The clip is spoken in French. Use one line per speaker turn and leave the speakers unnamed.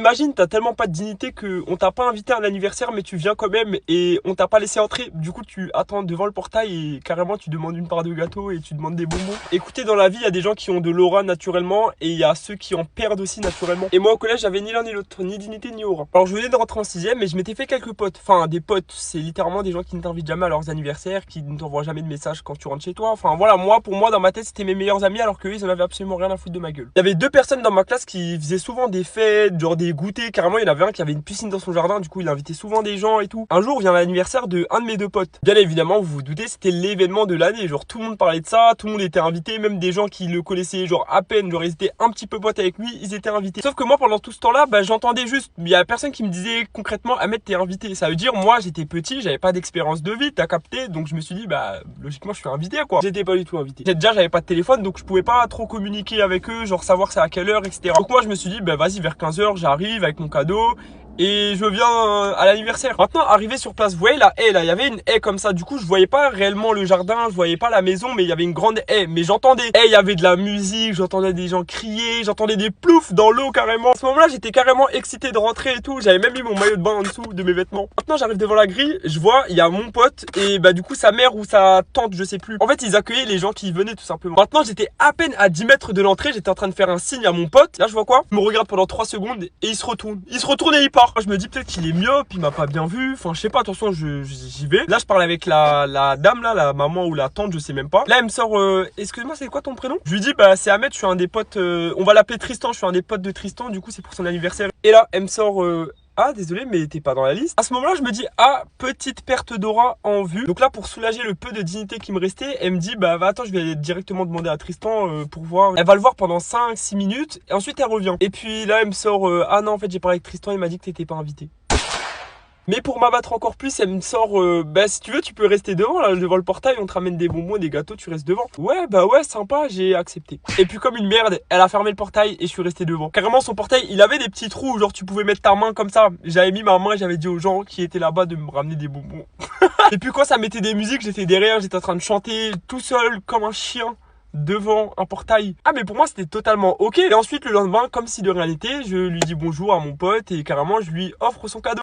Imagine, t'as tellement pas de dignité que on t'a pas invité à un anniversaire, mais tu viens quand même et on t'a pas laissé entrer. Du coup, tu attends devant le portail et carrément tu demandes une part de gâteau et tu demandes des bonbons. Écoutez, dans la vie, il y a des gens qui ont de l'aura naturellement et il y a ceux qui en perdent aussi naturellement. Et moi au collège, j'avais ni l'un ni l'autre, ni dignité ni aura. Alors je venais de rentrer en 6ème et je m'étais fait quelques potes. Enfin, des potes, c'est littéralement des gens qui ne t'invitent jamais à leurs anniversaires, qui ne t'envoient jamais de messages quand tu rentres chez toi. Enfin voilà, pour moi, dans ma tête, c'était mes meilleurs amis alors qu'eux, ils en avaient absolument rien à foutre de ma gueule. Il y avait 2 personnes dans ma classe qui faisaient souvent des fêtes, genre des goûters. Carrément, il y en avait un qui avait une piscine dans son jardin, du coup il invitait souvent des gens et tout. Un jour vient l'anniversaire de un de mes 2 potes. Bien évidemment, vous vous doutez, c'était l'événement de l'année. Genre tout le monde parlait de ça, tout le monde était invité, même des gens qui le connaissaient genre à peine, genre ils étaient un petit peu potes avec lui, ils étaient invités. Sauf que moi pendant tout ce temps-là, j'entendais juste, il y a personne qui me disait concrètement Ahmed t'es invité. Ça veut dire moi j'étais petit, j'avais pas d'expérience de vie, t'as capté, donc je me suis dit logiquement je suis invité quoi. J'étais pas du tout invité. Déjà j'avais pas de téléphone donc je pouvais pas trop communiquer avec eux, genre savoir c'est à quelle heure, etc. Donc moi je me suis dit vas-y vers 15h j'arrive avec mon cadeau. Et je viens à l'anniversaire. Maintenant, arrivé sur place, vous voyez la haie là, il y avait une haie comme ça. Du coup, je voyais pas réellement le jardin, je voyais pas la maison, mais il y avait une grande haie. Mais j'entendais. Et il y avait de la musique, j'entendais des gens crier, j'entendais des ploufs dans l'eau carrément. À ce moment-là, j'étais carrément excité de rentrer et tout. J'avais même mis mon maillot de bain en dessous de mes vêtements. Maintenant, j'arrive devant la grille, je vois, il y a mon pote et du coup, sa mère ou sa tante, je sais plus. En fait, ils accueillaient les gens qui venaient tout simplement. Maintenant, j'étais à peine à 10 mètres de l'entrée, j'étais en train de faire un signe à mon pote. Là, je vois quoi? Il me regarde pendant 3 secondes et il se retourne. Il se retourne et il part. Je me dis peut-être qu'il est myope, il m'a pas bien vu. Enfin, je sais pas, attention, j'y vais. Là, je parle avec la dame là, la maman ou la tante, je sais même pas. Là, elle me sort, excuse-moi, c'est quoi ton prénom? Je lui dis, c'est Ahmed, je suis un des potes, on va l'appeler Tristan, je suis un des potes de Tristan, du coup, c'est pour son anniversaire. Et là, elle me sort, ah désolé mais t'es pas dans la liste. À ce moment là je me dis petite perte d'aura en vue. Donc là pour soulager le peu de dignité qui me restait, elle me dit attends je vais directement demander à Tristan pour voir. Elle va le voir pendant 5-6 minutes et ensuite elle revient. Et puis là elle me sort ah non en fait j'ai parlé avec Tristan, il m'a dit que t'étais pas invité. Mais pour m'abattre encore plus, elle me sort si tu veux tu peux rester devant là, devant le portail, on te ramène des bonbons, des gâteaux, tu restes devant. Ouais ouais sympa, j'ai accepté. Et puis comme une merde, elle a fermé le portail et je suis resté devant. Carrément son portail, il avait des petits trous, genre tu pouvais mettre ta main comme ça. J'avais mis ma main et j'avais dit aux gens qui étaient là-bas de me ramener des bonbons. Et puis quand ça mettait des musiques, j'étais derrière, j'étais en train de chanter tout seul comme un chien devant un portail. Ah mais pour moi c'était totalement ok. Et ensuite le lendemain, comme si de rien n'était, je lui dis bonjour à mon pote et carrément je lui offre son cadeau.